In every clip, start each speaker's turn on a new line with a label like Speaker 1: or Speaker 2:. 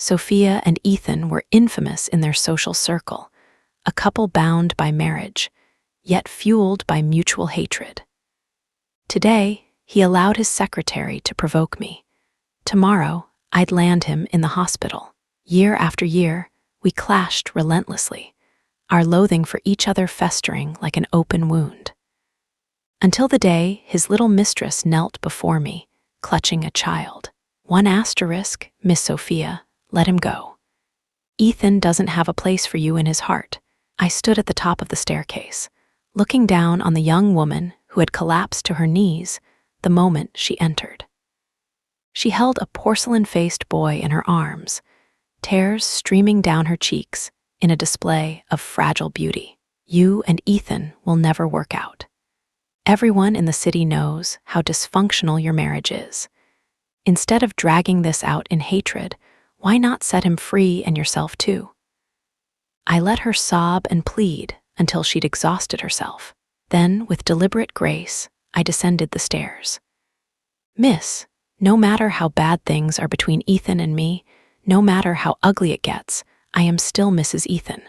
Speaker 1: Sophia and Ethan were infamous in their social circle, a couple bound by marriage, yet fueled by mutual hatred. Today, he allowed his secretary to provoke me. Tomorrow, I'd land him in the hospital. Year after year, we clashed relentlessly, our loathing for each other festering like an open wound. Until the day his little mistress knelt before me, clutching a child. One asterisk, Miss Sophia, let him go. Ethan doesn't have a place for you in his heart. I stood at the top of the staircase, looking down on the young woman who had collapsed to her knees the moment she entered. She held a porcelain-faced boy in her arms, tears streaming down her cheeks in a display of fragile beauty. You and Ethan will never work out. Everyone in the city knows how dysfunctional your marriage is. Instead of dragging this out in hatred, why not set him free and yourself too? I let her sob and plead until she'd exhausted herself. Then, with deliberate grace, I descended the stairs. Miss, no matter how bad things are between Ethan and me, no matter how ugly it gets, I am still Mrs. Ethan.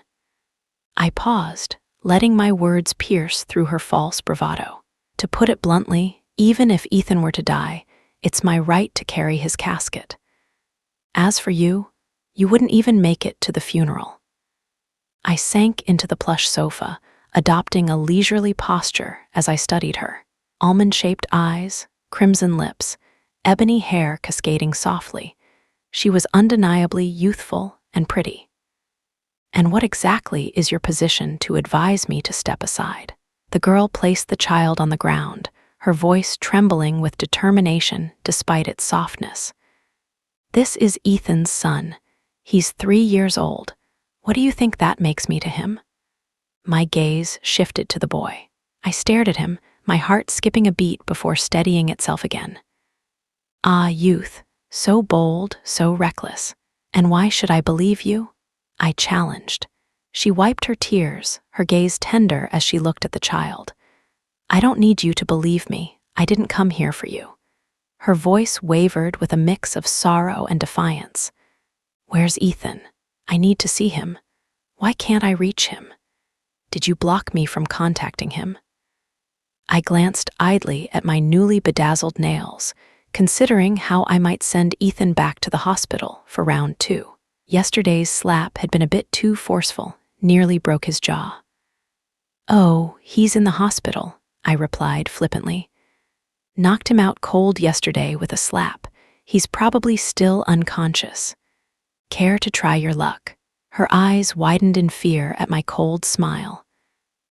Speaker 1: I paused, letting my words pierce through her false bravado. To put it bluntly, even if Ethan were to die, it's my right to carry his casket. As for you, you wouldn't even make it to the funeral. I sank into the plush sofa, adopting a leisurely posture as I studied her. Almond-shaped eyes, crimson lips, ebony hair cascading softly. She was undeniably youthful and pretty. And what exactly is your position to advise me to step aside? The girl placed the child on the ground, her voice trembling with determination despite its softness. This is Ethan's son. He's 3 years old. What do you think that makes me to him? My gaze shifted to the boy. I stared at him, my heart skipping a beat before steadying itself again. Ah, youth, so bold, so reckless. And why should I believe you? I challenged. She wiped her tears, her gaze tender as she looked at the child. I don't need you to believe me. I didn't come here for you. Her voice wavered with a mix of sorrow and defiance. Where's Ethan? I need to see him. Why can't I reach him? Did you block me from contacting him? I glanced idly at my newly bedazzled nails, considering how I might send Ethan back to the hospital for round 2. Yesterday's slap had been a bit too forceful, nearly broke his jaw. Oh, he's in the hospital, I replied flippantly. Knocked him out cold yesterday with a slap. He's probably still unconscious. Care to try your luck? Her eyes widened in fear at my cold smile.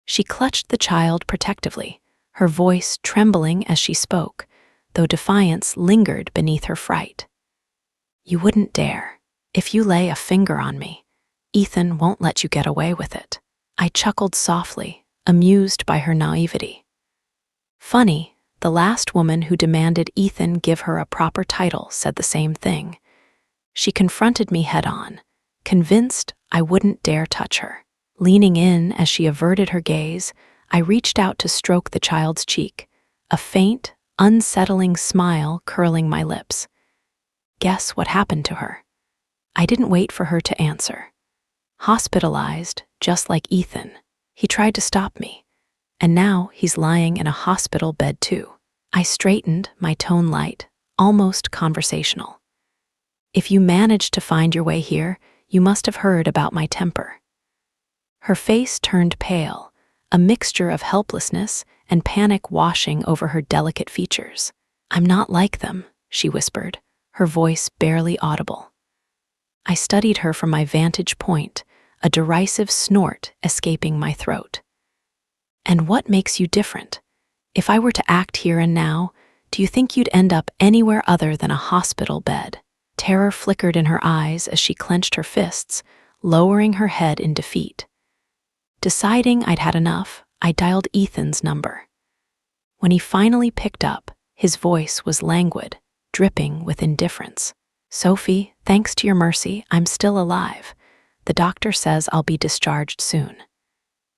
Speaker 1: She clutched the child protectively, her voice trembling as she spoke, though defiance lingered beneath her fright. You wouldn't dare. If you lay a finger on me, Ethan won't let you get away with it. I chuckled softly, amused by her naivety. Funny, the last woman who demanded Ethan give her a proper title said the same thing. She confronted me head-on, convinced I wouldn't dare touch her. Leaning in as she averted her gaze, I reached out to stroke the child's cheek, a faint, unsettling smile curling my lips. Guess what happened to her? I didn't wait for her to answer. Hospitalized, just like Ethan. He tried to stop me, and now he's lying in a hospital bed too. I straightened, my tone light, almost conversational. If you managed to find your way here, you must have heard about my temper. Her face turned pale, a mixture of helplessness and panic washing over her delicate features. I'm not like them, she whispered, her voice barely audible. I studied her from my vantage point, a derisive snort escaping my throat. And what makes you different? If I were to act here and now, do you think you'd end up anywhere other than a hospital bed? Terror flickered in her eyes as she clenched her fists, lowering her head in defeat. Deciding I'd had enough, I dialed Ethan's number. When he finally picked up, his voice was languid, dripping with indifference. Sophie, thanks to your mercy, I'm still alive. The doctor says I'll be discharged soon.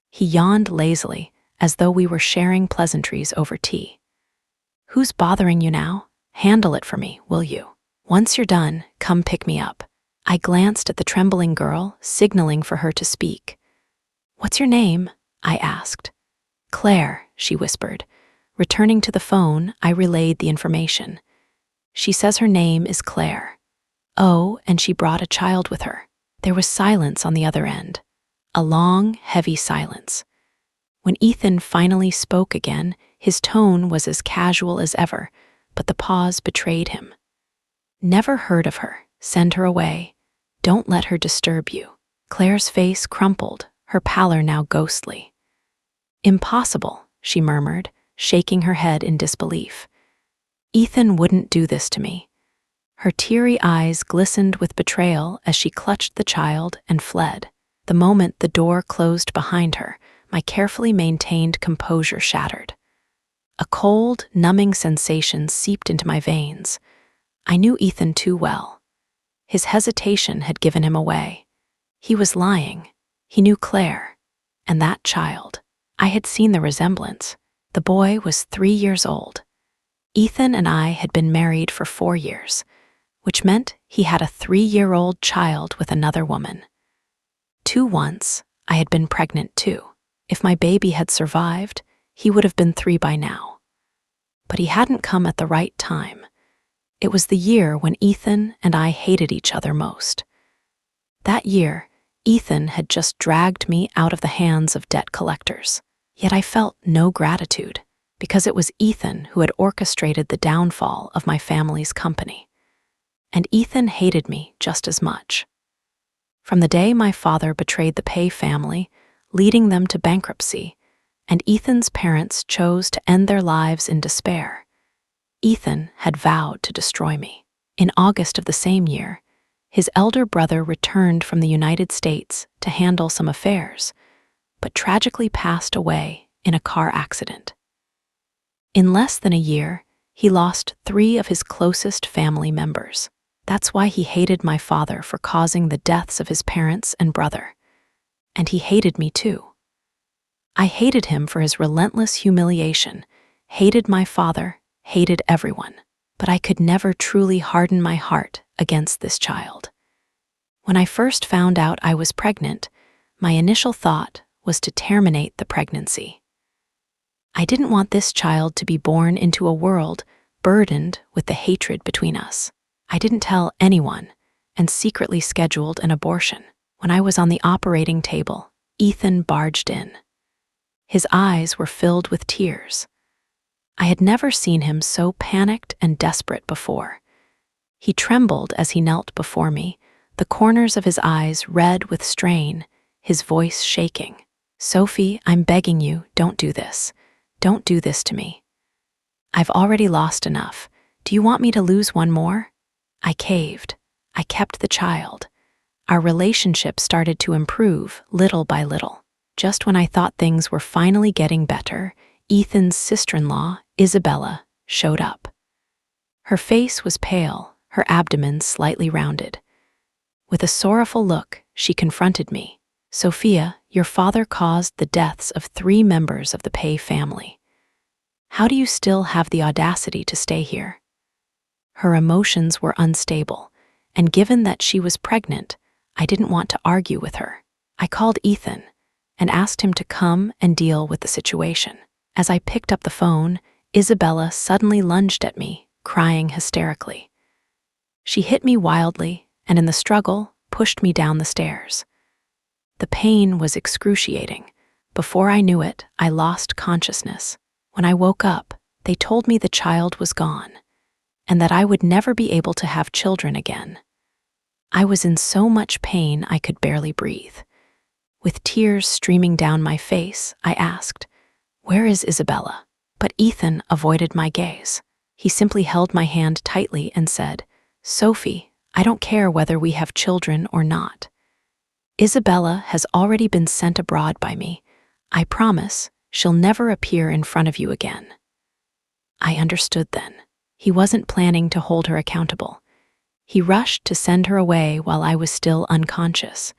Speaker 1: He yawned lazily, as though we were sharing pleasantries over tea. Who's bothering you now? Handle it for me, will you? Once you're done, come pick me up. I glanced at the trembling girl, signaling for her to speak. "What's your name?" I asked. "Claire," she whispered. Returning to the phone, I relayed the information. "She says her name is Claire. Oh, and she brought a child with her." There was silence on the other end. A long, heavy silence. When Ethan finally spoke again, his tone was as casual as ever, but the pause betrayed him. "Never heard of her. Send her away. Don't let her disturb you." Claire's face crumpled, her pallor now ghostly. "Impossible," she murmured, shaking her head in disbelief. "Ethan wouldn't do this to me." Her teary eyes glistened with betrayal as she clutched the child and fled. The moment the door closed behind her, my carefully maintained composure shattered. A cold, numbing sensation seeped into my veins. I knew Ethan too well. His hesitation had given him away. He was lying. He knew Claire. And that child. I had seen the resemblance. The boy was 3 years old. Ethan and I had been married for 4 years, which meant he had a 3-year-old child with another woman. 2 once, I had been pregnant too. If my baby had survived, he would have been 3 by now. But he hadn't come at the right time. It was the year when Ethan and I hated each other most. That year, Ethan had just dragged me out of the hands of debt collectors. Yet I felt no gratitude, because it was Ethan who had orchestrated the downfall of my family's company. And Ethan hated me just as much. From the day my father betrayed the Pay family, leading them to bankruptcy, and Ethan's parents chose to end their lives in despair, Ethan had vowed to destroy me. In August of the same year, his elder brother returned from the United States to handle some affairs, but tragically passed away in a car accident. In less than a year, he lost 3 of his closest family members. That's why he hated my father for causing the deaths of his parents and brother. And he hated me too. I hated him for his relentless humiliation, hated my father, hated everyone. But I could never truly harden my heart against this child. When I first found out I was pregnant, my initial thought was to terminate the pregnancy. I didn't want this child to be born into a world burdened with the hatred between us. I didn't tell anyone and secretly scheduled an abortion. When I was on the operating table, Ethan barged in. His eyes were filled with tears. I had never seen him so panicked and desperate before. He trembled as he knelt before me, the corners of his eyes red with strain, his voice shaking. "Sophie, I'm begging you, don't do this. Don't do this to me. I've already lost enough. Do you want me to lose one more?" I caved. I kept the child. Our relationship started to improve little by little. Just when I thought things were finally getting better, Ethan's sister-in-law, Isabella, showed up. Her face was pale, her abdomen slightly rounded. With a sorrowful look, she confronted me. "Sophia, your father caused the deaths of 3 members of the Pay family. How do you still have the audacity to stay here?" Her emotions were unstable, and given that she was pregnant, I didn't want to argue with her. I called Ethan and asked him to come and deal with the situation. As I picked up the phone, Isabella suddenly lunged at me, crying hysterically. She hit me wildly and in the struggle pushed me down the stairs. The pain was excruciating. Before I knew it, I lost consciousness. When I woke up, they told me the child was gone, and that I would never be able to have children again. I was in so much pain I could barely breathe. With tears streaming down my face, I asked, "Where is Isabella?" But Ethan avoided my gaze. He simply held my hand tightly and said, "Sophie, I don't care whether we have children or not. Isabella has already been sent abroad by me. I promise she'll never appear in front of you again." I understood then. He wasn't planning to hold her accountable. He rushed to send her away while I was still unconscious.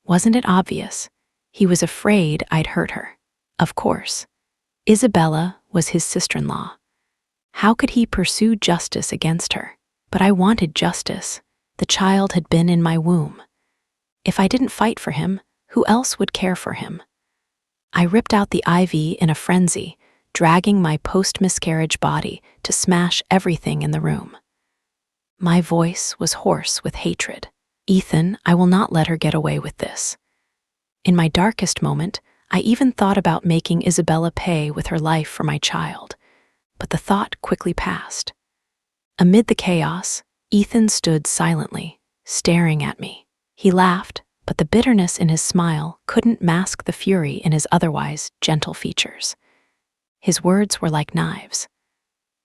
Speaker 1: Wasn't it obvious? He was afraid I'd hurt her. Of course. Isabella was his sister-in-law. How could he pursue justice against her? But I wanted justice. The child had been in my womb. If I didn't fight for him, who else would care for him? I ripped out the IV in a frenzy, dragging my post-miscarriage body to smash everything in the room. My voice was hoarse with hatred. Ethan, I will not let her get away with this. In my darkest moment, I even thought about making Isabella pay with her life for my child, but the thought quickly passed. Amid the chaos, Ethan stood silently, staring at me. He laughed, but the bitterness in his smile couldn't mask the fury in his otherwise gentle features. His words were like knives.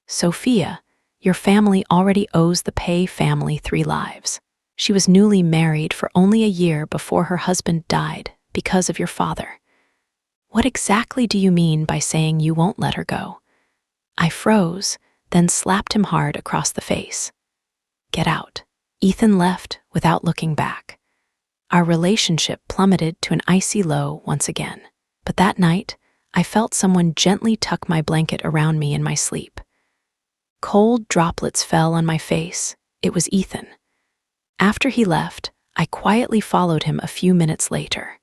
Speaker 1: Sophia, your family already owes the Pei family 3 lives. She was newly married for only a year before her husband died because of your father. What exactly do you mean by saying you won't let her go? I froze, then slapped him hard across the face. Get out. Ethan left without looking back. Our relationship plummeted to an icy low once again. But that night, I felt someone gently tuck my blanket around me in my sleep. Cold droplets fell on my face. It was Ethan. After he left, I quietly followed him a few minutes later.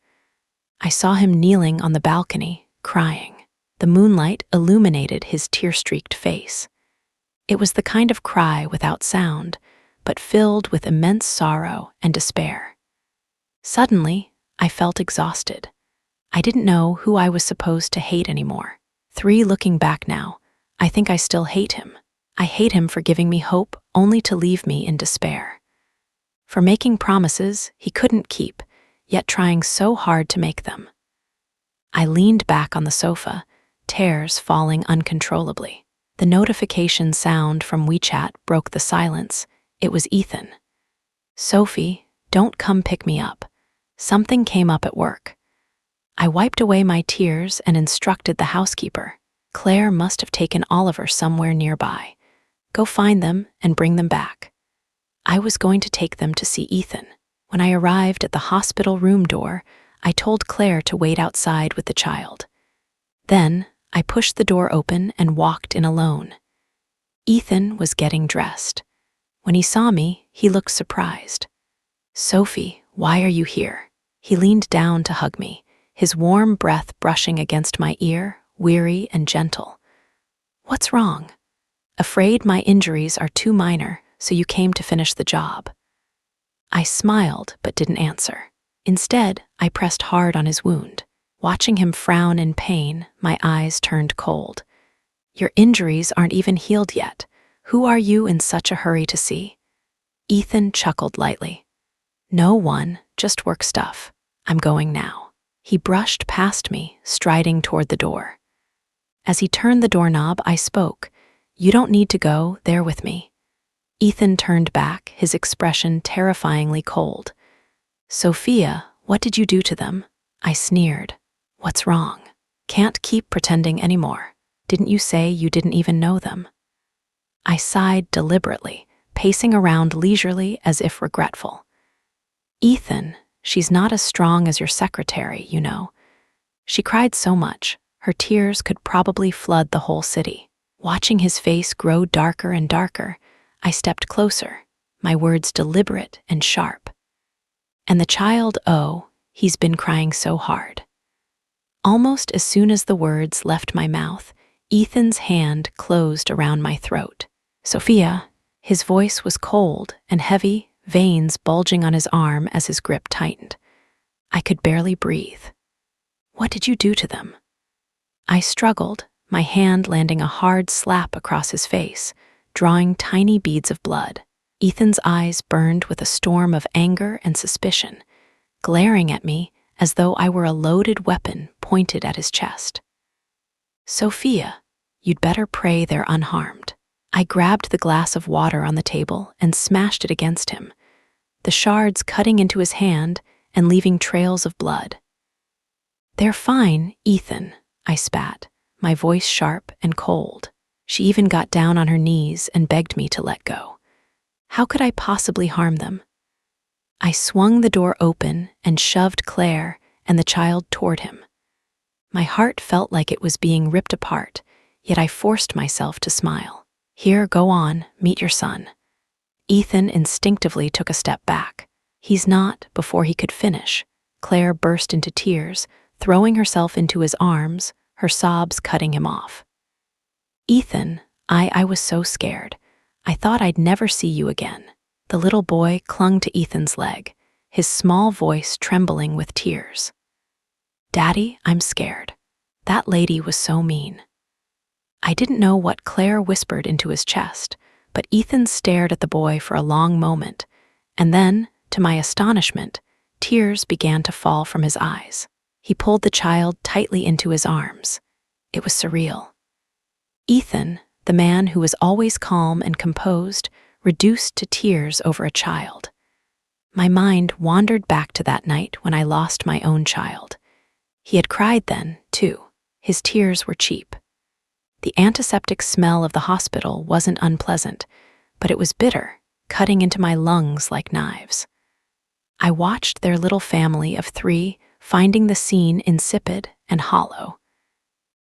Speaker 1: I saw him kneeling on the balcony, crying. The moonlight illuminated his tear-streaked face. It was the kind of cry without sound, but filled with immense sorrow and despair. Suddenly, I felt exhausted. I didn't know who I was supposed to hate anymore. Looking back now, I think I still hate him. I hate him for giving me hope only to leave me in despair. For making promises he couldn't keep, yet trying so hard to make them. I leaned back on the sofa, tears falling uncontrollably. The notification sound from WeChat broke the silence. It was Ethan. Sophie, don't come pick me up. Something came up at work. I wiped away my tears and instructed the housekeeper. Claire must have taken Oliver somewhere nearby. Go find them and bring them back. I was going to take them to see Ethan. When I arrived at the hospital room door, I told Claire to wait outside with the child. Then, I pushed the door open and walked in alone. Ethan was getting dressed. When he saw me, he looked surprised. Sophie, why are you here? He leaned down to hug me, his warm breath brushing against my ear, weary and gentle. What's wrong? Afraid my injuries are too minor, so you came to finish the job. I smiled but didn't answer. Instead, I pressed hard on his wound. Watching him frown in pain, my eyes turned cold. Your injuries aren't even healed yet. Who are you in such a hurry to see? Ethan chuckled lightly. No one, just work stuff. I'm going now. He brushed past me, striding toward the door. As he turned the doorknob, I spoke. You don't need to go, they're with me. Ethan turned back, his expression terrifyingly cold. Sophia, what did you do to them? I sneered. What's wrong? Can't keep pretending anymore. Didn't you say you didn't even know them? I sighed deliberately, pacing around leisurely as if regretful. Ethan, she's not as strong as your secretary, you know. She cried so much, her tears could probably flood the whole city. Watching his face grow darker and darker, I stepped closer, my words deliberate and sharp. And the child, oh, he's been crying so hard. Almost as soon as the words left my mouth, Ethan's hand closed around my throat. Sophia, his voice was cold and heavy, veins bulging on his arm as his grip tightened. I could barely breathe. What did you do to them? I struggled, my hand landing a hard slap across his face, drawing tiny beads of blood. Ethan's eyes burned with a storm of anger and suspicion, glaring at me as though I were a loaded weapon pointed at his chest. Sophia, you'd better pray they're unharmed. I grabbed the glass of water on the table and smashed it against him, the shards cutting into his hand and leaving trails of blood. They're fine, Ethan, I spat, my voice sharp and cold. She even got down on her knees and begged me to let go. How could I possibly harm them? I swung the door open and shoved Claire and the child toward him. My heart felt like it was being ripped apart, yet I forced myself to smile. Here, go on, meet your son. Ethan instinctively took a step back. "He's not," before he could finish. Claire burst into tears, throwing herself into his arms, her sobs cutting him off. "Ethan, I was so scared. I thought I'd never see you again." The little boy clung to Ethan's leg, his small voice trembling with tears. "Daddy, I'm scared. That lady was so mean." I didn't know what Claire whispered into his chest, but Ethan stared at the boy for a long moment, and then, to my astonishment, tears began to fall from his eyes. He pulled the child tightly into his arms. It was surreal. Ethan, the man who was always calm and composed, reduced to tears over a child. My mind wandered back to that night when I lost my own child. He had cried then, too. His tears were cheap. The antiseptic smell of the hospital wasn't unpleasant, but it was bitter, cutting into my lungs like knives. I watched their little family of 3 finding the scene insipid and hollow.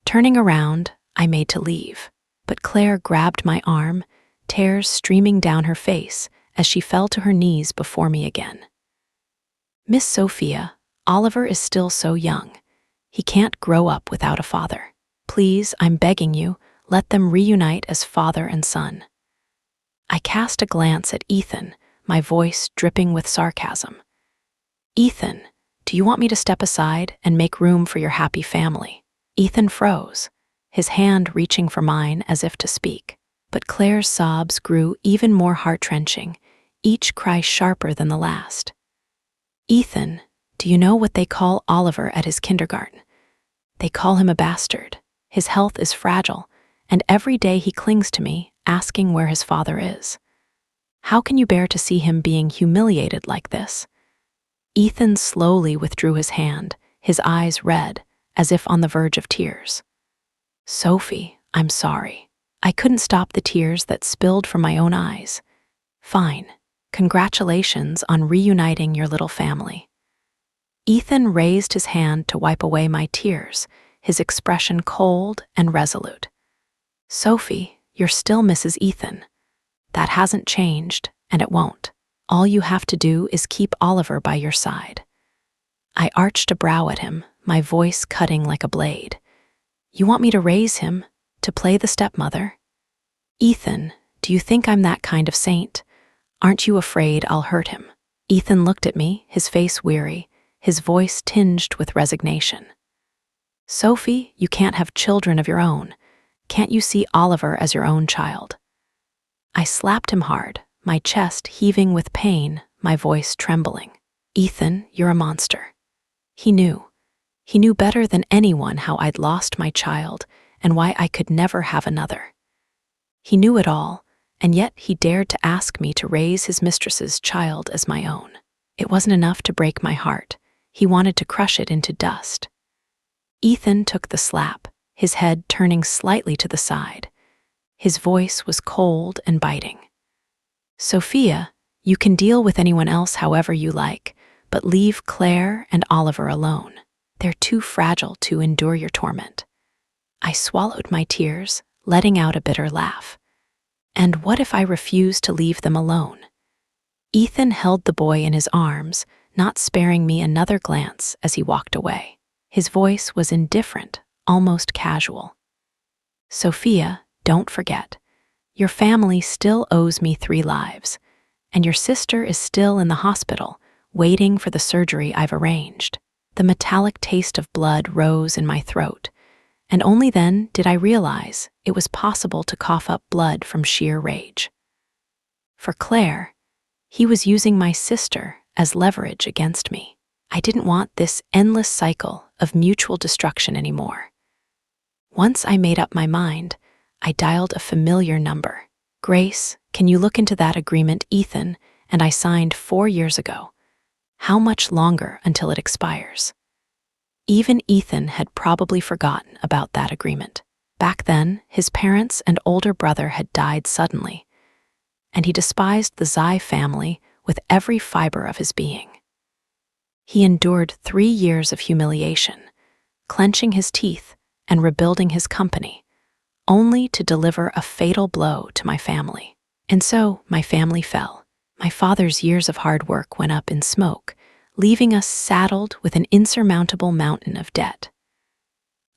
Speaker 1: Turning around, I made to leave, but Claire grabbed my arm, tears streaming down her face as she fell to her knees before me again. "Miss Sophia, Oliver is still so young. He can't grow up without a father. Please, I'm begging you, let them reunite as father and son." I cast a glance at Ethan, my voice dripping with sarcasm. "Ethan, do you want me to step aside and make room for your happy family?" Ethan froze, his hand reaching for mine as if to speak. But Claire's sobs grew even more heart-wrenching, each cry sharper than the last. "Ethan, do you know what they call Oliver at his kindergarten? They call him a bastard. His health is fragile, and every day he clings to me, asking where his father is. How can you bear to see him being humiliated like this?" Ethan slowly withdrew his hand, his eyes red, as if on the verge of tears. "Sophie, I'm sorry. I couldn't stop the tears that spilled from my own eyes. Fine. Congratulations on reuniting your little family." Ethan raised his hand to wipe away my tears, his expression cold and resolute. "Sophie, you're still Mrs. Ethan. That hasn't changed, and it won't. All you have to do is keep Oliver by your side." I arched a brow at him, my voice cutting like a blade. "You want me to raise him? To play the stepmother? Ethan, do you think I'm that kind of saint? Aren't you afraid I'll hurt him?" Ethan looked at me, his face weary, his voice tinged with resignation. "Sophie, you can't have children of your own. Can't you see Oliver as your own child?" I slapped him hard, my chest heaving with pain, my voice trembling. "Ethan, you're a monster." He knew. He knew better than anyone how I'd lost my child and why I could never have another. He knew it all, and yet he dared to ask me to raise his mistress's child as my own. It wasn't enough to break my heart. He wanted to crush it into dust. Ethan took the slap, his head turning slightly to the side. His voice was cold and biting. "Sophia, you can deal with anyone else however you like, but leave Claire and Oliver alone. They're too fragile to endure your torment." I swallowed my tears, letting out a bitter laugh. And what if I refused to leave them alone? Ethan held the boy in his arms, not sparing me another glance as he walked away. His voice was indifferent, almost casual. "Sophia, don't forget. Your family still owes me 3 lives, and your sister is still in the hospital, waiting for the surgery I've arranged." The metallic taste of blood rose in my throat, and only then did I realize it was possible to cough up blood from sheer rage. For Claire, he was using my sister as leverage against me. I didn't want this endless cycle of mutual destruction anymore. Once I made up my mind, I dialed a familiar number. "Grace, can you look into that agreement Ethan and I signed 4 years ago? How much longer until it expires?" Even Ethan had probably forgotten about that agreement. Back then, his parents and older brother had died suddenly, and he despised the Zai family with every fiber of his being. He endured 3 years of humiliation, clenching his teeth and rebuilding his company, only to deliver a fatal blow to my family. And so my family fell. My father's years of hard work went up in smoke, leaving us saddled with an insurmountable mountain of debt.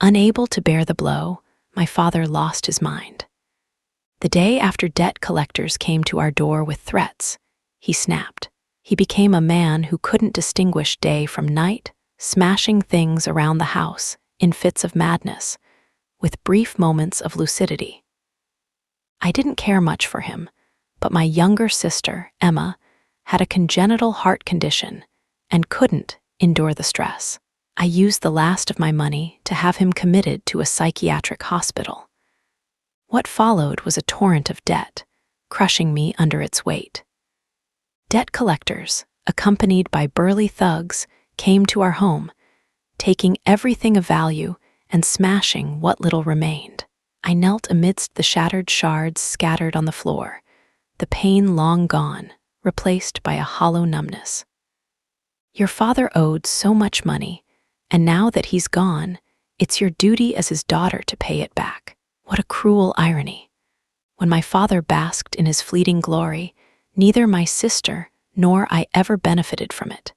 Speaker 1: Unable to bear the blow, my father lost his mind. The day after debt collectors came to our door with threats, he snapped. He became a man who couldn't distinguish day from night, smashing things around the house in fits of madness, with brief moments of lucidity. I didn't care much for him, but my younger sister, Emma, had a congenital heart condition and couldn't endure the stress. I used the last of my money to have him committed to a psychiatric hospital. What followed was a torrent of debt, crushing me under its weight. Debt collectors, accompanied by burly thugs, came to our home, taking everything of value and smashing what little remained. I knelt amidst the shattered shards scattered on the floor, the pain long gone, replaced by a hollow numbness. Your father owed so much money, and now that he's gone, it's your duty as his daughter to pay it back. What a cruel irony. When my father basked in his fleeting glory, neither my sister nor I ever benefited from it.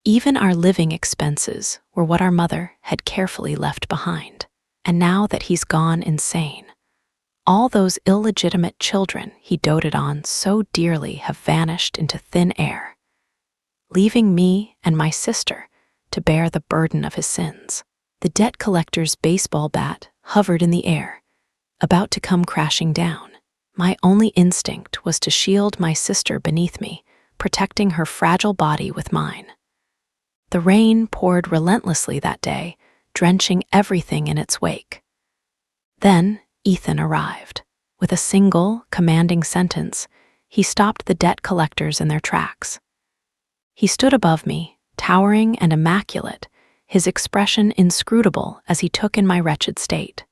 Speaker 1: Even our living expenses were what our mother had carefully left behind. And now that he's gone insane, all those illegitimate children he doted on so dearly have vanished into thin air, leaving me and my sister to bear the burden of his sins. The debt collector's baseball bat hovered in the air, about to come crashing down. My only instinct was to shield my sister beneath me, protecting her fragile body with mine. The rain poured relentlessly that day, drenching everything in its wake. Then Ethan arrived. With a single, commanding sentence, he stopped the debt collectors in their tracks. He stood above me, towering and immaculate, his expression inscrutable as he took in my wretched state.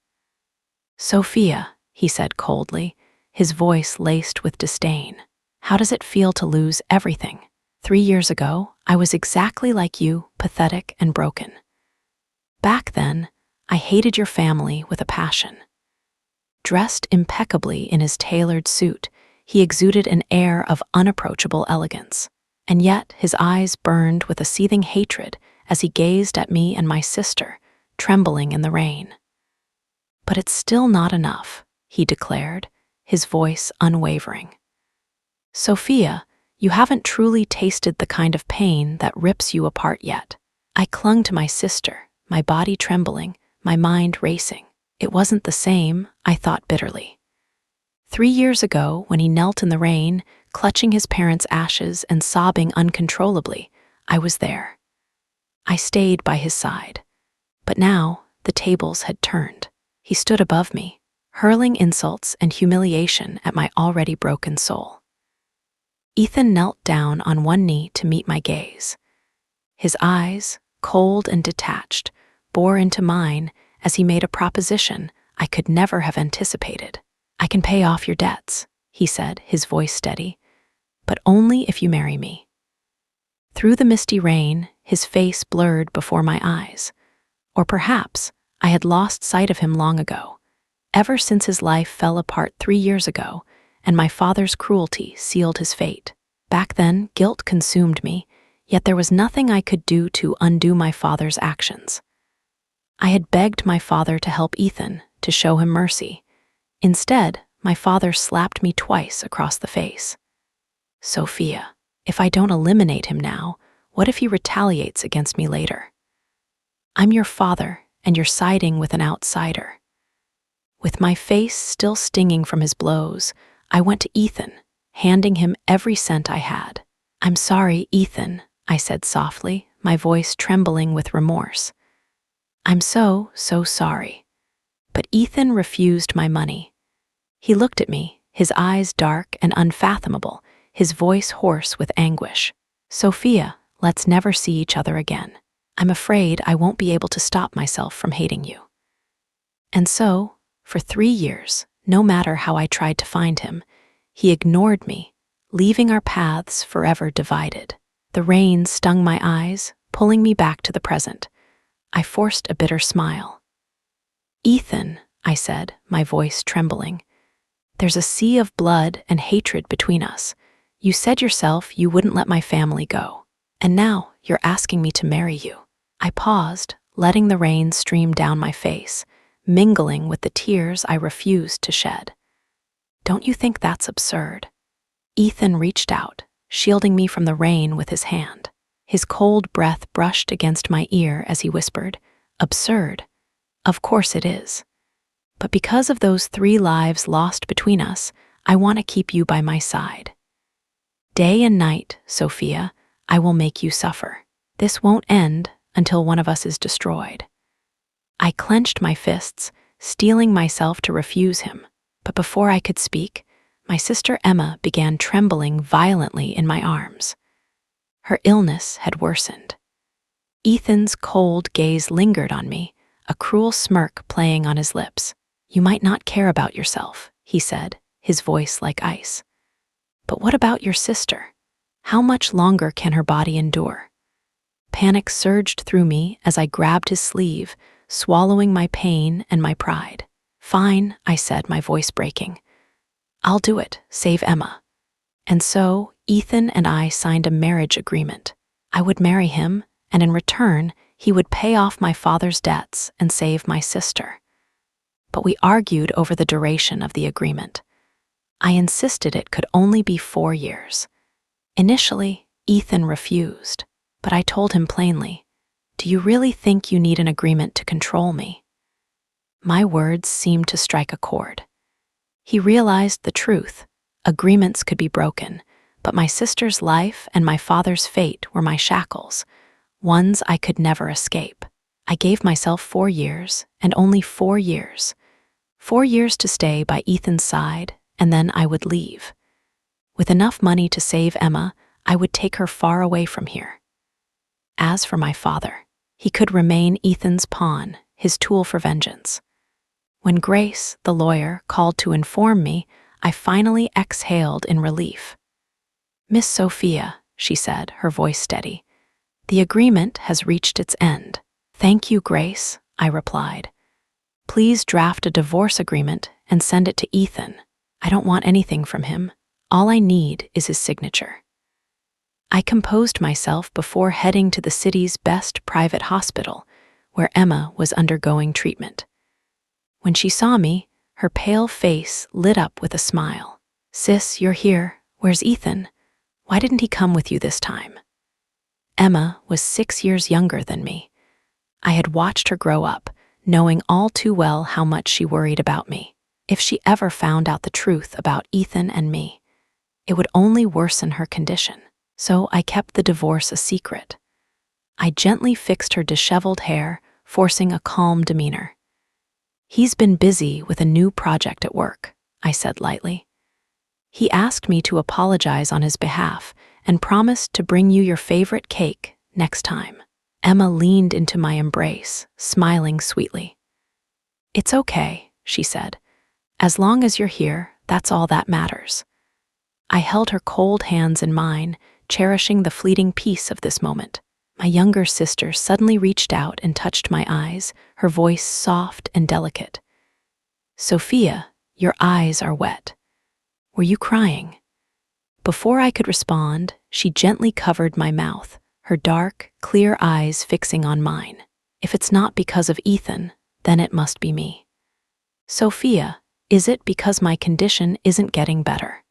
Speaker 1: "Sophia," he said coldly, his voice laced with disdain, "how does it feel to lose everything? 3 years ago, I was exactly like you, pathetic and broken. Back then, I hated your family with a passion." Dressed impeccably in his tailored suit, he exuded an air of unapproachable elegance. And yet his eyes burned with a seething hatred as he gazed at me and my sister, trembling in the rain. "But it's still not enough," he declared, his voice unwavering. "Sophia, you haven't truly tasted the kind of pain that rips you apart yet." I clung to my sister, my body trembling, my mind racing. It wasn't the same, I thought bitterly. 3 years ago, when he knelt in the rain, clutching his parents' ashes and sobbing uncontrollably, I was there. I stayed by his side. But now, the tables had turned. He stood above me, hurling insults and humiliation at my already broken soul. Ethan knelt down on one knee to meet my gaze. His eyes, cold and detached, bore into mine as he made a proposition I could never have anticipated. "I can pay off your debts," he said, his voice steady, "but only if you marry me." Through the misty rain, his face blurred before my eyes. Or perhaps I had lost sight of him long ago, ever since his life fell apart 3 years ago and my father's cruelty sealed his fate. Back then, guilt consumed me, yet there was nothing I could do to undo my father's actions. I had begged my father to help Ethan, to show him mercy. Instead, my father slapped me twice across the face. "Sophia, if I don't eliminate him now, what if he retaliates against me later? I'm your father, and you're siding with an outsider." With my face still stinging from his blows, I went to Ethan, handing him every cent I had. "I'm sorry, Ethan," I said softly, my voice trembling with remorse. "I'm so sorry." But Ethan refused my money. He looked at me, his eyes dark and unfathomable, his voice hoarse with anguish. "Sophia, let's never see each other again. I'm afraid I won't be able to stop myself from hating you." And so, for 3 years, no matter how I tried to find him, he ignored me, leaving our paths forever divided. The rain stung my eyes, pulling me back to the present. I forced a bitter smile. "Ethan," I said, my voice trembling, There's a sea of blood and hatred between us. You said yourself you wouldn't let my family go. And now you're asking me to marry you." I paused, letting the rain stream down my face, mingling with the tears I refused to shed. "Don't you think that's absurd?" Ethan reached out, shielding me from the rain with his hand. His cold breath brushed against my ear as he whispered, "Absurd? Of course it is. But because of those 3 lives lost between us, I want to keep you by my side. Day and night, Sophia, I will make you suffer. This won't end until one of us is destroyed." I clenched my fists, steeling myself to refuse him, but before I could speak, my sister Emma began trembling violently in my arms. Her illness had worsened. Ethan's cold gaze lingered on me, a cruel smirk playing on his lips. "You might not care about yourself," he said, his voice like ice. "But what about your sister? How much longer can her body endure?" Panic surged through me as I grabbed his sleeve, swallowing my pain and my pride. "Fine," I said, my voice breaking. "I'll do it, save Emma." And so, Ethan and I signed a marriage agreement. I would marry him, and in return, he would pay off my father's debts and save my sister. But we argued over the duration of the agreement. I insisted it could only be 4 years. Initially, Ethan refused, but I told him plainly, "Do you really think you need an agreement to control me?" My words seemed to strike a chord. He realized the truth. Agreements could be broken, but my sister's life and my father's fate were my shackles, ones I could never escape. I gave myself 4 years, and only 4 years. 4 years to stay by Ethan's side, and then I would leave. With enough money to save Emma, I would take her far away from here. As for my father, he could remain Ethan's pawn, his tool for vengeance. When Grace, the lawyer, called to inform me, I finally exhaled in relief. "Miss Sophia," she said, her voice steady, "the agreement has reached its end." "Thank you, Grace," I replied. "Please draft a divorce agreement and send it to Ethan. I don't want anything from him. All I need is his signature." I composed myself before heading to the city's best private hospital, where Emma was undergoing treatment. When she saw me, her pale face lit up with a smile. "Sis, you're here. Where's Ethan? Why didn't he come with you this time?" Emma was 6 years younger than me. I had watched her grow up, knowing all too well how much she worried about me. If she ever found out the truth about Ethan and me, it would only worsen her condition. So I kept the divorce a secret. I gently fixed her disheveled hair, forcing a calm demeanor. "He's been busy with a new project at work," I said lightly. "He asked me to apologize on his behalf and promised to bring you your favorite cake next time." Emma leaned into my embrace, smiling sweetly. "It's okay," she said. "As long as you're here, that's all that matters." I held her cold hands in mine, cherishing the fleeting peace of this moment. My younger sister suddenly reached out and touched my eyes, her voice soft and delicate. "Sophia, your eyes are wet. Were you crying?" Before I could respond, she gently covered my mouth, her dark, clear eyes fixing on mine. "If it's not because of Ethan, then it must be me." "Sophia, is it because my condition isn't getting better?"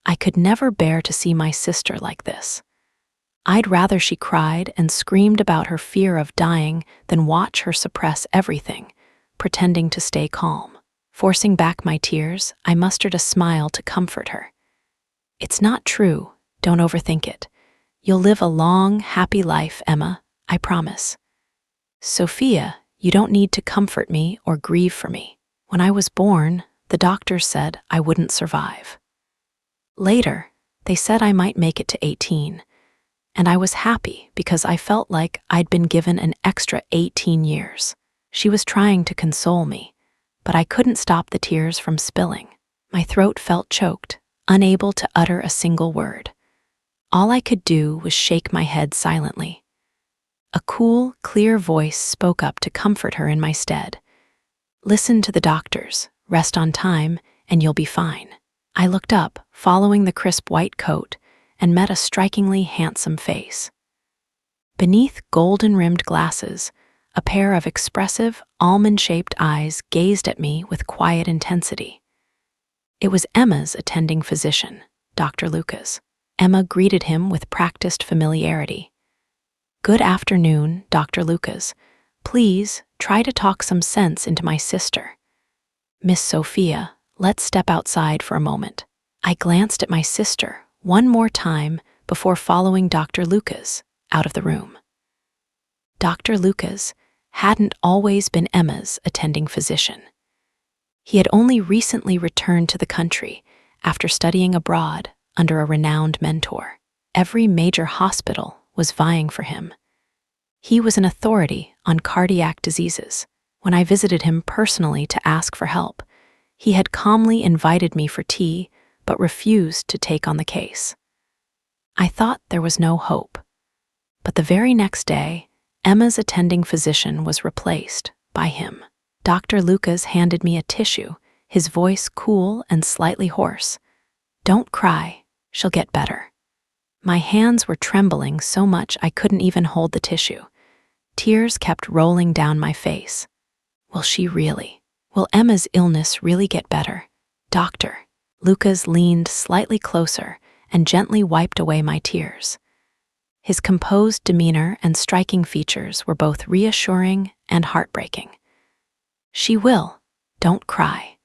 Speaker 1: I could never bear to see my sister like this. I'd rather she cried and screamed about her fear of dying than watch her suppress everything, pretending to stay calm. Forcing back my tears, I mustered a smile to comfort her. "It's not true. Don't overthink it. You'll live a long, happy life, Emma, I promise." "Sophia, you don't need to comfort me or grieve for me. When I was born, the doctors said I wouldn't survive. Later, they said I might make it to 18, and I was happy because I felt like I'd been given an extra 18 years. She was trying to console me, but I couldn't stop the tears from spilling. My throat felt choked, unable to utter a single word. All I could do was shake my head silently. A cool, clear voice spoke up to comfort her in my stead. "Listen to the doctors, rest on time, and you'll be fine." I looked up, following the crisp white coat, and met a strikingly handsome face. Beneath golden-rimmed glasses, a pair of expressive, almond-shaped eyes gazed at me with quiet intensity. It was Emma's attending physician, Dr. Lucas. Emma greeted him with practiced familiarity. "Good afternoon, Dr. Lucas. Please try to talk some sense into my sister. Miss Sophia, let's step outside for a moment." I glanced at my sister one more time before following Dr. Lucas out of the room. Dr. Lucas hadn't always been Emma's attending physician. He had only recently returned to the country after studying abroad under a renowned mentor. Every major hospital was vying for him. He was an authority on cardiac diseases. When I visited him personally to ask for help, he had calmly invited me for tea but refused to take on the case. I thought there was no hope. But the very next day, Emma's attending physician was replaced by him. Dr. Lucas handed me a tissue, his voice cool and slightly hoarse. "Don't cry, she'll get better." My hands were trembling so much I couldn't even hold the tissue. Tears kept rolling down my face. Will she really? Will Emma's illness really get better? "Doctor." Lucas leaned slightly closer and gently wiped away my tears. His composed demeanor and striking features were both reassuring and heartbreaking. "She will. Don't cry.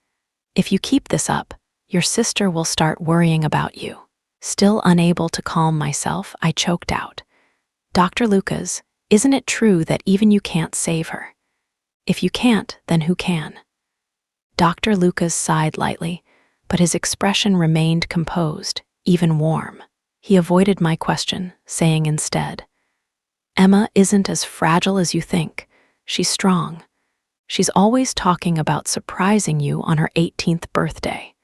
Speaker 1: If you keep this up, your sister will start worrying about you." Still unable to calm myself, I choked out, "Dr. Lucas, isn't it true that even you can't save her? If you can't, then who can?" Dr. Lucas sighed lightly, but his expression remained composed, even warm. He avoided my question, saying instead, "Emma isn't as fragile as you think. She's strong. She's always talking about surprising you on her 18th birthday."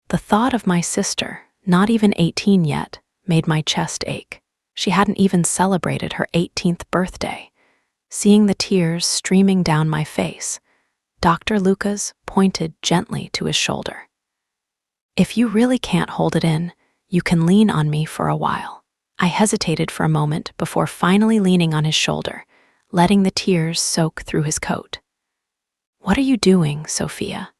Speaker 1: The thought of my sister, not even 18 yet, made my chest ache. She hadn't even celebrated her 18th birthday. Seeing the tears streaming down my face, Dr. Lucas pointed gently to his shoulder. "If you really can't hold it in, you can lean on me for a while." I hesitated for a moment before finally leaning on his shoulder, letting the tears soak through his coat. "What are you doing, Sophia?"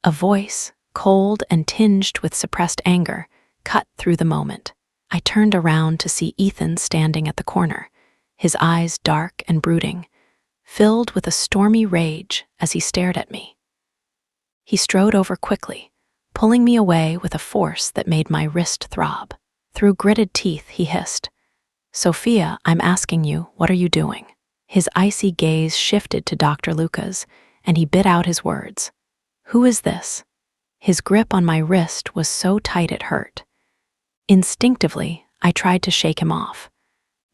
Speaker 1: A voice, cold and tinged with suppressed anger, cut through the moment. I turned around to see Ethan standing at the corner, his eyes dark and brooding, filled with a stormy rage as he stared at me. He strode over quickly, pulling me away with a force that made my wrist throb. Through gritted teeth, he hissed, "Sophia, I'm asking you, what are you doing?" His icy gaze shifted to Dr. Lucas, and he bit out his words. "Who is this?" His grip on my wrist was so tight it hurt. Instinctively, I tried to shake him off,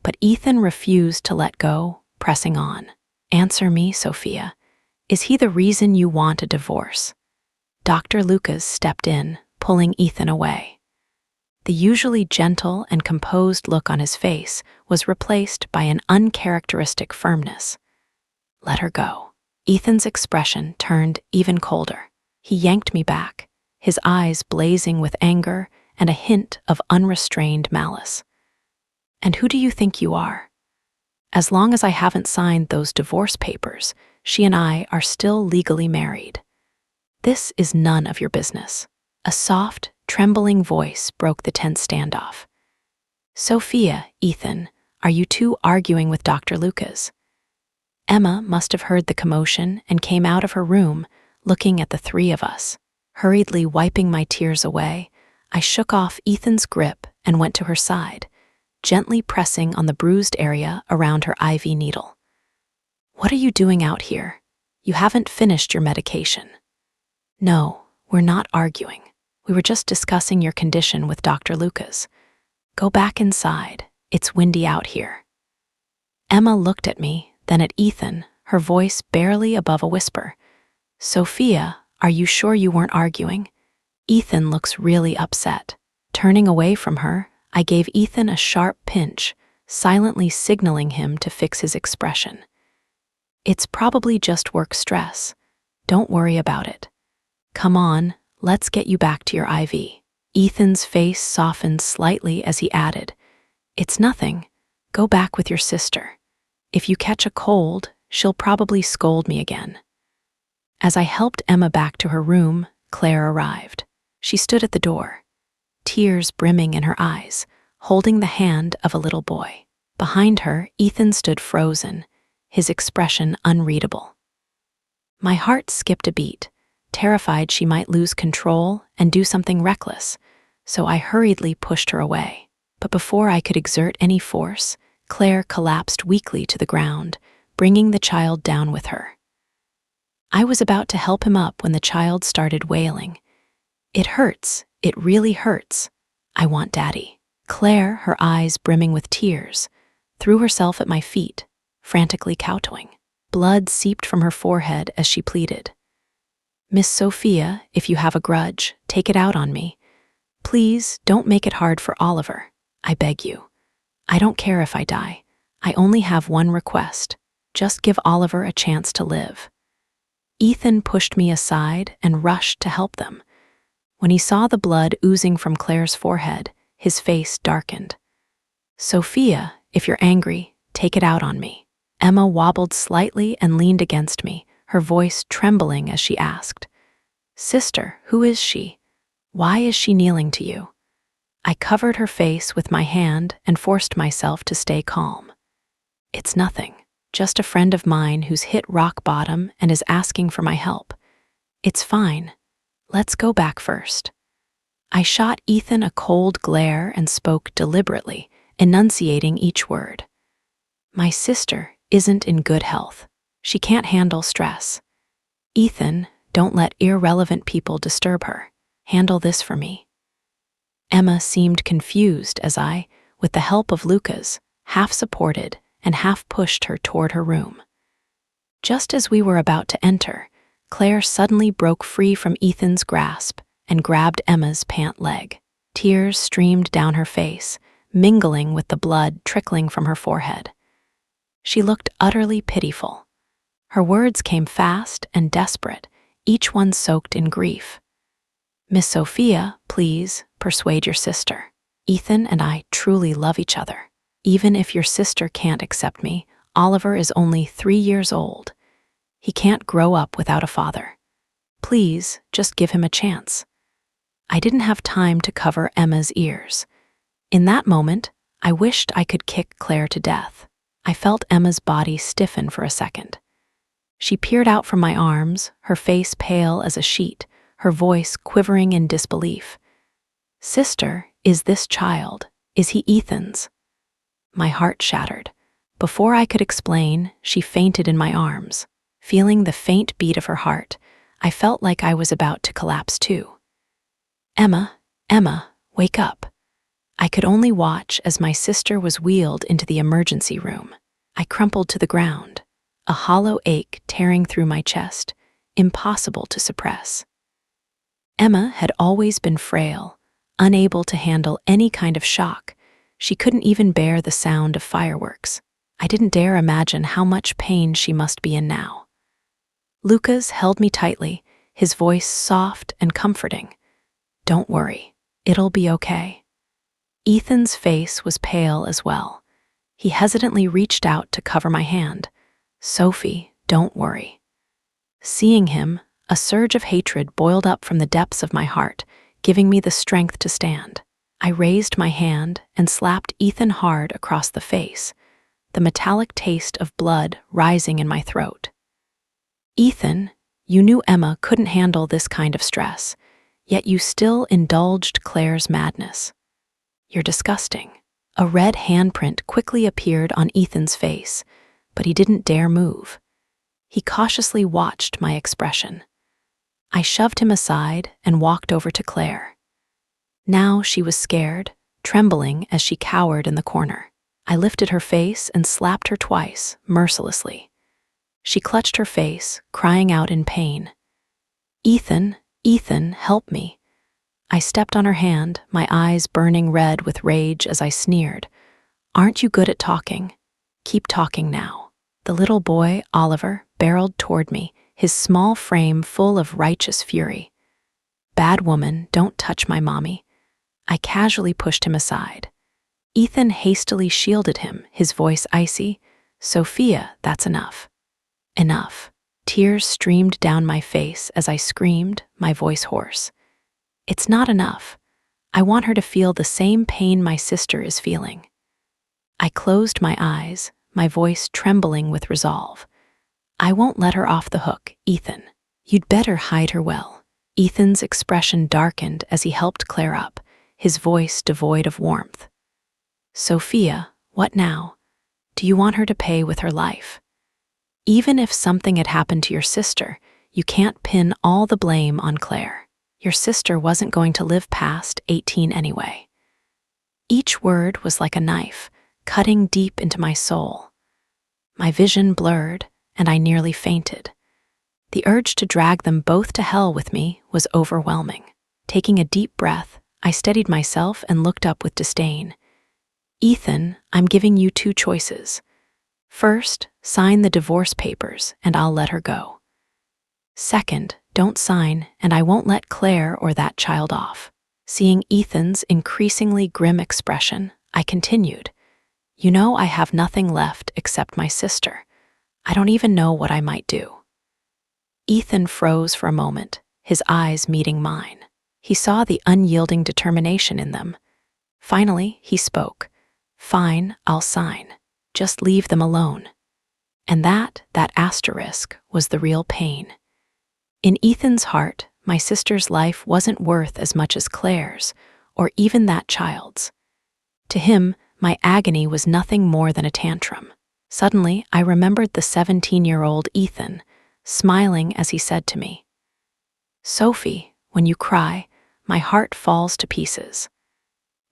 Speaker 1: but Ethan refused to let go, pressing on. "Answer me, Sophia. Is he the reason you want a divorce?" Dr. Lucas stepped in, pulling Ethan away. The usually gentle and composed look on his face was replaced by an uncharacteristic firmness. "Let her go." Ethan's expression turned even colder. He yanked me back, his eyes blazing with anger and a hint of unrestrained malice. "And who do you think you are? As long as I haven't signed those divorce papers, she and I are still legally married. This is none of your business." A soft, trembling voice broke the tense standoff. "Sophia, Ethan, are you two arguing with Dr. Lucas?" Emma must have heard the commotion and came out of her room, looking at the three of us. Hurriedly wiping my tears away, I shook off Ethan's grip and went to her side, gently pressing on the bruised area around her IV needle. "What are you doing out here? You haven't finished your medication." "No, we're not arguing. We were just discussing your condition with Dr. Lucas. Go back inside. It's windy out here." Emma looked at me, then at Ethan, her voice barely above a whisper. "Sophia, are you sure you weren't arguing?" Ethan looks really upset. Turning away from her, I gave Ethan a sharp pinch, silently signaling him to fix his expression. "It's probably just work stress. Don't worry about it. Come on, Let's get you back to your IV. Ethan's face softened slightly as he added, It's nothing. Go back with your sister. If you catch a cold, she'll probably scold me again. As I helped Emma back to her room, Claire arrived. She stood at the door, tears brimming in her eyes, holding the hand of a little boy. Behind her, Ethan stood frozen, his expression unreadable. My heart skipped a beat, terrified she might lose control and do something reckless, so I hurriedly pushed her away. But before I could exert any force, Claire collapsed weakly to the ground, bringing the child down with her. I was about to help him up when the child started wailing. It hurts. It really hurts. I want Daddy. Claire, her eyes brimming with tears, threw herself at my feet, frantically kowtowing. Blood seeped from her forehead as she pleaded. Miss Sophia, if you have a grudge, take it out on me. Please don't make it hard for Oliver. I beg you. I don't care if I die. I only have one request. Just give Oliver a chance to live. Ethan pushed me aside and rushed to help them. When he saw the blood oozing from Claire's forehead, his face darkened. Sophia, if you're angry, take it out on me. Emma wobbled slightly and leaned against me, her voice trembling as she asked, Sister, who is she? Why is she kneeling to you? I covered her face with my hand and forced myself to stay calm. It's nothing, just a friend of mine who's hit rock bottom and is asking for my help. It's fine. Let's go back first. I shot Ethan a cold glare and spoke deliberately, enunciating each word. My sister isn't in good health. She can't handle stress. Ethan, don't let irrelevant people disturb her. Handle this for me. Emma seemed confused as I, with the help of Lucas, half supported and half pushed her toward her room. Just as we were about to enter, Claire suddenly broke free from Ethan's grasp and grabbed Emma's pant leg. Tears streamed down her face, mingling with the blood trickling from her forehead. She looked utterly pitiful. Her words came fast and desperate, each one soaked in grief. Miss Sophia, please, persuade your sister. Ethan and I truly love each other. Even if your sister can't accept me, Oliver is only 3 years old. He can't grow up without a father. Please, just give him a chance. I didn't have time to cover Emma's ears. In that moment, I wished I could kick Claire to death. I felt Emma's body stiffen for a second. She peered out from my arms, her face pale as a sheet, her voice quivering in disbelief. Sister, is this child? Is he Ethan's? My heart shattered. Before I could explain, she fainted in my arms. Feeling the faint beat of her heart, I felt like I was about to collapse too. Emma, wake up. I could only watch as my sister was wheeled into the emergency room. I crumpled to the ground, a hollow ache tearing through my chest, impossible to suppress. Emma had always been frail, unable to handle any kind of shock. She couldn't even bear the sound of fireworks. I didn't dare imagine how much pain she must be in now. Lucas held me tightly, his voice soft and comforting. Don't worry, it'll be okay. Ethan's face was pale as well. He hesitantly reached out to cover my hand. Sophie, don't worry. Seeing him, a surge of hatred boiled up from the depths of my heart, giving me the strength to stand. I raised my hand and slapped Ethan hard across the face, the metallic taste of blood rising in my throat. Ethan, you knew Emma couldn't handle this kind of stress, yet you still indulged Claire's madness. You're disgusting. A red handprint quickly appeared on Ethan's face, but he didn't dare move. He cautiously watched my expression. I shoved him aside and walked over to Claire. Now she was scared, trembling as she cowered in the corner. I lifted her face and slapped her twice, mercilessly. She clutched her face, crying out in pain. Ethan, help me. I stepped on her hand, my eyes burning red with rage as I sneered. Aren't you good at talking? Keep talking now. The little boy, Oliver, barreled toward me, his small frame full of righteous fury. Bad woman, don't touch my mommy. I casually pushed him aside. Ethan hastily shielded him, his voice icy. Sophia, that's enough. Enough. Tears streamed down my face as I screamed, my voice hoarse. It's not enough. I want her to feel the same pain my sister is feeling. I closed my eyes, my voice trembling with resolve. I won't let her off the hook, Ethan. You'd better hide her well. Ethan's expression darkened as he helped Claire up, his voice devoid of warmth. Sophia, what now? Do you want her to pay with her life? Even if something had happened to your sister, you can't pin all the blame on Claire. Your sister wasn't going to live past 18 anyway. Each word was like a knife, cutting deep into my soul. My vision blurred, and I nearly fainted. The urge to drag them both to hell with me was overwhelming. Taking a deep breath, I steadied myself and looked up with disdain. Ethan, I'm giving you two choices. First, sign the divorce papers and I'll let her go. Second, don't sign and I won't let Claire or that child off. Seeing Ethan's increasingly grim expression, I continued. You know I have nothing left except my sister. I don't even know what I might do. Ethan froze for a moment, his eyes meeting mine. He saw the unyielding determination in them. Finally, he spoke. Fine, I'll sign. Just leave them alone. And that asterisk was the real pain. In Ethan's heart, my sister's life wasn't worth as much as Claire's, or even that child's. To him, my agony was nothing more than a tantrum. Suddenly, I remembered the 17-year-old Ethan, smiling as he said to me, Sophie, when you cry, my heart falls to pieces.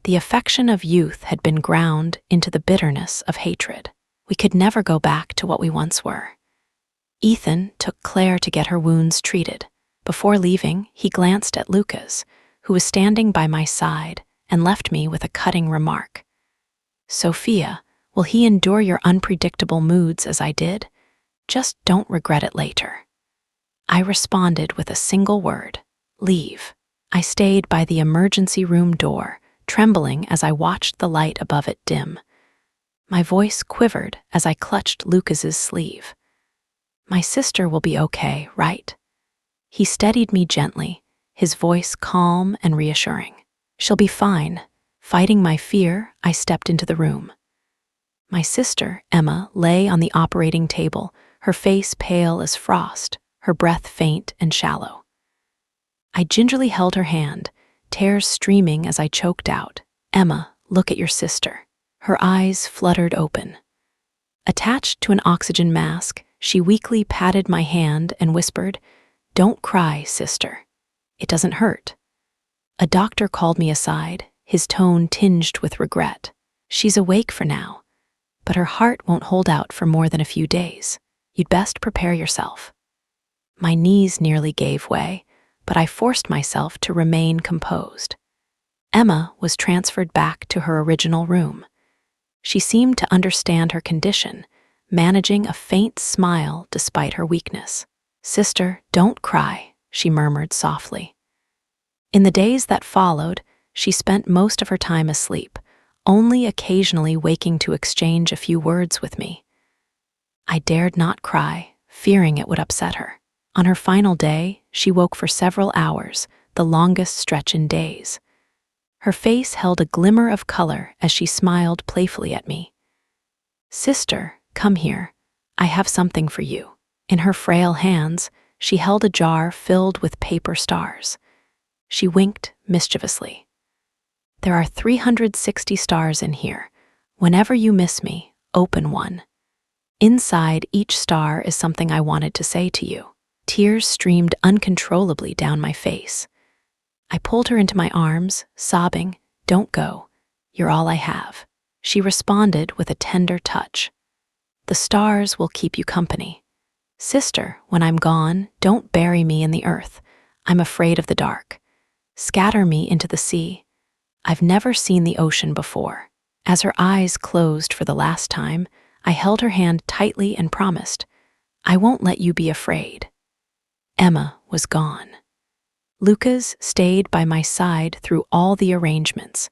Speaker 1: The affection of youth had been ground into the bitterness of hatred. We could never go back to what we once were. Ethan took Claire to get her wounds treated. Before leaving, he glanced at Lucas, who was standing by my side, and left me with a cutting remark. Sophia, will he endure your unpredictable moods as I did? Just don't regret it later. I responded with a single word, leave. I stayed by the emergency room door, trembling as I watched the light above it dim. My voice quivered as I clutched Lucas's sleeve. My sister will be okay, right? He steadied me gently, his voice calm and reassuring. She'll be fine. Fighting my fear, I stepped into the room. My sister, Emma, lay on the operating table, her face pale as frost, her breath faint and shallow. I gingerly held her hand, tears streaming as I choked out, Emma, look at your sister. Her eyes fluttered open. Attached to an oxygen mask, she weakly patted my hand and whispered, Don't cry, sister. It doesn't hurt. A doctor called me aside, his tone tinged with regret. She's awake for now, but her heart won't hold out for more than a few days. You'd best prepare yourself. My knees nearly gave way, but I forced myself to remain composed. Emma was transferred back to her original room. She seemed to understand her condition, managing a faint smile despite her weakness. Sister, don't cry, she murmured softly. In the days that followed, she spent most of her time asleep, only occasionally waking to exchange a few words with me. I dared not cry, fearing it would upset her. On her final day, she woke for several hours, the longest stretch in days. Her face held a glimmer of color as she smiled playfully at me. Sister, come here. I have something for you. In her frail hands, she held a jar filled with paper stars. She winked mischievously. There are 360 stars in here. Whenever you miss me, open one. Inside each star is something I wanted to say to you. Tears streamed uncontrollably down my face. I pulled her into my arms, sobbing, Don't go. You're all I have. She responded with a tender touch. The stars will keep you company. Sister, when I'm gone, don't bury me in the earth. I'm afraid of the dark. Scatter me into the sea. I've never seen the ocean before. As her eyes closed for the last time, I held her hand tightly and promised, I won't let you be afraid. Emma was gone. Lucas stayed by my side through all the arrangements.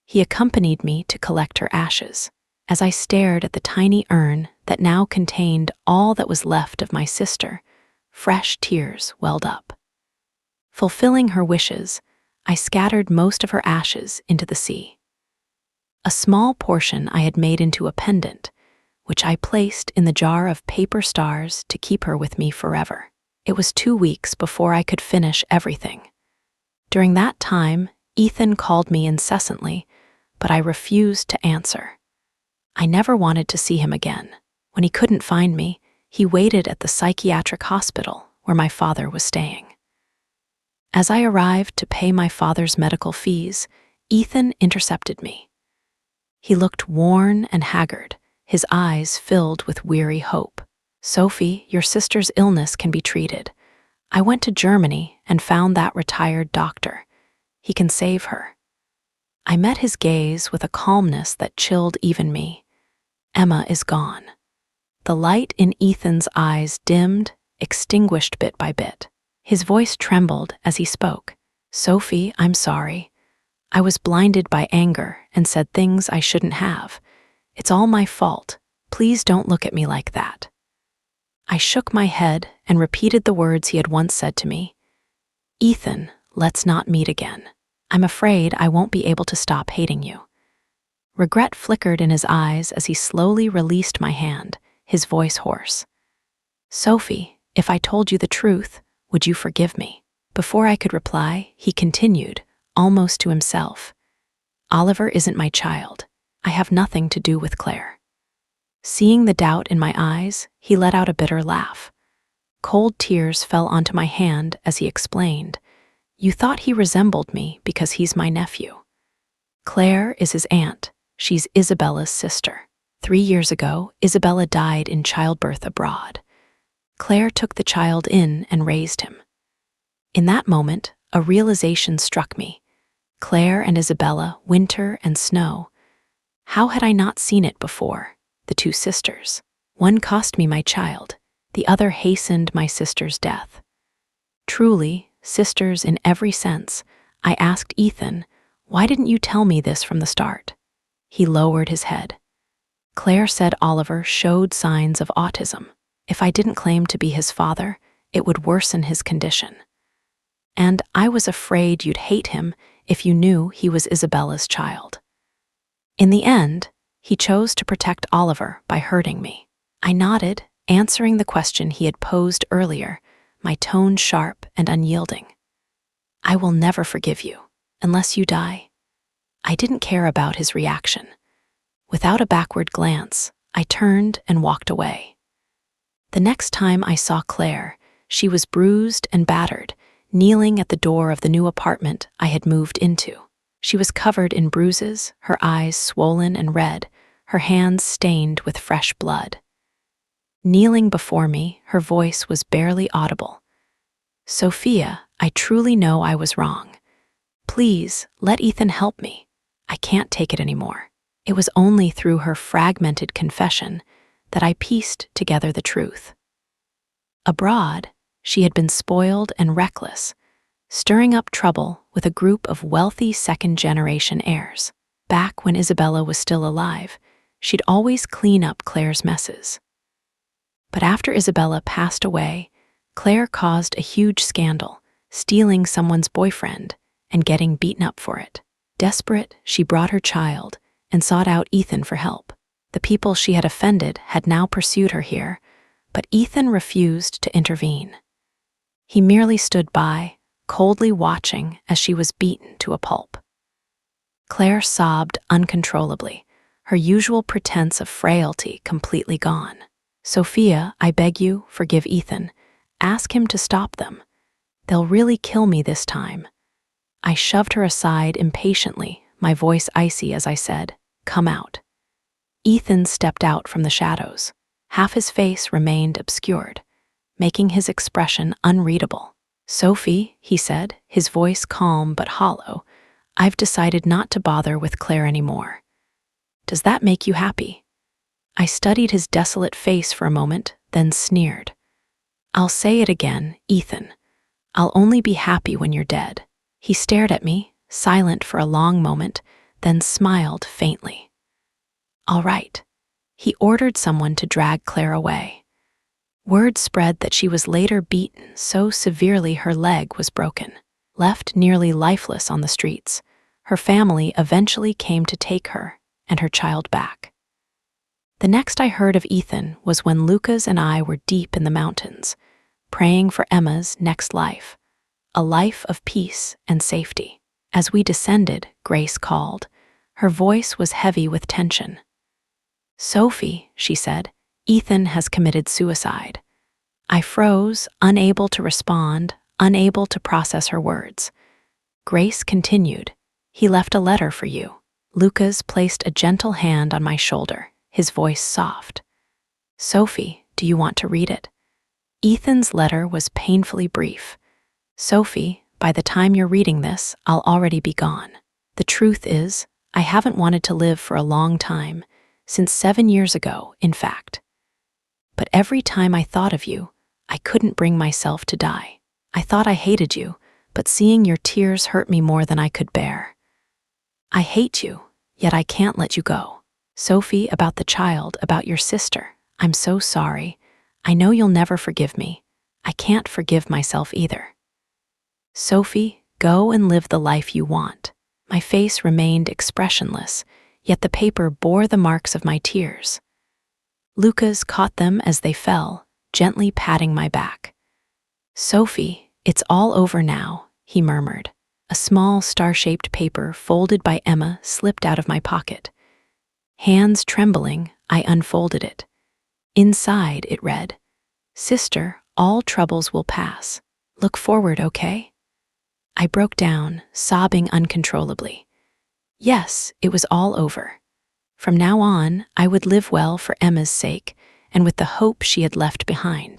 Speaker 1: He accompanied me to collect her ashes. As I stared at the tiny urn that now contained all that was left of my sister, fresh tears welled up. Fulfilling her wishes, I scattered most of her ashes into the sea. A small portion I had made into a pendant, which I placed in the jar of paper stars to keep her with me forever. It was 2 weeks before I could finish everything. During that time, Ethan called me incessantly, but I refused to answer. I never wanted to see him again. When he couldn't find me, he waited at the psychiatric hospital where my father was staying. As I arrived to pay my father's medical fees, Ethan intercepted me. He looked worn and haggard, his eyes filled with weary hope. "Sophie, your sister's illness can be treated. I went to Germany and found that retired doctor. He can save her." I met his gaze with a calmness that chilled even me. Emma is gone. The light in Ethan's eyes dimmed, extinguished bit by bit. His voice trembled as he spoke. "Sophie, I'm sorry. I was blinded by anger and said things I shouldn't have. It's all my fault. Please don't look at me like that." I shook my head and repeated the words he had once said to me. "Ethan, let's not meet again. I'm afraid I won't be able to stop hating you." Regret flickered in his eyes as he slowly released my hand, his voice hoarse. "Sophie, if I told you the truth, would you forgive me?" Before I could reply, he continued, almost to himself. "Oliver isn't my child. I have nothing to do with Claire." Seeing the doubt in my eyes, he let out a bitter laugh. Cold tears fell onto my hand as he explained, "You thought he resembled me because he's my nephew. Claire is his aunt. She's Isabella's sister. 3 years ago, Isabella died in childbirth abroad. Claire took the child in and raised him." In that moment, a realization struck me. Claire and Isabella, winter and snow. How had I not seen it before? The 2 sisters. One cost me my child, the other hastened my sister's death. Truly, sisters in every sense. I asked Ethan, "Why didn't you tell me this from the start?" He lowered his head. "Claire said Oliver showed signs of autism. If I didn't claim to be his father, it would worsen his condition. And I was afraid you'd hate him if you knew he was Isabella's child." In the end, he chose to protect Oliver by hurting me. I nodded, answering the question he had posed earlier, my tone sharp and unyielding. "I will never forgive you, unless you die." I didn't care about his reaction. Without a backward glance, I turned and walked away. The next time I saw Claire, she was bruised and battered, kneeling at the door of the new apartment I had moved into. She was covered in bruises, her eyes swollen and red, her hands stained with fresh blood. Kneeling before me, her voice was barely audible. "Sophia, I truly know I was wrong. Please, let Ethan help me. I can't take it anymore." It was only through her fragmented confession that I pieced together the truth. Abroad, she had been spoiled and reckless, stirring up trouble with a group of wealthy second-generation heirs. Back when Isabella was still alive, she'd always clean up Claire's messes. But after Isabella passed away, Claire caused a huge scandal, stealing someone's boyfriend and getting beaten up for it. Desperate, she brought her child and sought out Ethan for help. The people she had offended had now pursued her here, but Ethan refused to intervene. He merely stood by, coldly watching as she was beaten to a pulp. Claire sobbed uncontrollably, her usual pretense of frailty completely gone. "Sophia, I beg you, forgive Ethan. Ask him to stop them. They'll really kill me this time." I shoved her aside impatiently, my voice icy as I said, "Come out." Ethan stepped out from the shadows. Half his face remained obscured, making his expression unreadable. "Sophie," he said, his voice calm but hollow, "I've decided not to bother with Claire anymore. Does that make you happy?" I studied his desolate face for a moment, then sneered. "I'll say it again, Ethan. I'll only be happy when you're dead." He stared at me, silent for a long moment, then smiled faintly. "All right." He ordered someone to drag Claire away. Word spread that she was later beaten so severely her leg was broken. Left nearly lifeless on the streets, her family eventually came to take her and her child back. The next I heard of Ethan was when Lucas and I were deep in the mountains, praying for Emma's next life, a life of peace and safety. As we descended, Grace called. Her voice was heavy with tension. "Sophie," she said, "Ethan has committed suicide." I froze, unable to respond, unable to process her words. Grace continued, "He left a letter for you." Lucas placed a gentle hand on my shoulder, his voice soft. "Sophie, do you want to read it?" Ethan's letter was painfully brief. "Sophie, by the time you're reading this, I'll already be gone. The truth is, I haven't wanted to live for a long time, since 7 years ago, in fact. But every time I thought of you, I couldn't bring myself to die. I thought I hated you, but seeing your tears hurt me more than I could bear. I hate you, yet I can't let you go. Sophie, about the child, about your sister, I'm so sorry. I know you'll never forgive me. I can't forgive myself either. Sophie, go and live the life you want." My face remained expressionless, yet the paper bore the marks of my tears. Lucas caught them as they fell, gently patting my back. "Sophie, it's all over now," he murmured. A small star-shaped paper folded by Emma slipped out of my pocket. Hands trembling, I unfolded it. Inside it read, "Sister, all troubles will pass. Look forward, okay?" I broke down, sobbing uncontrollably. Yes, it was all over. From now on, I would live well for Emma's sake and with the hope she had left behind.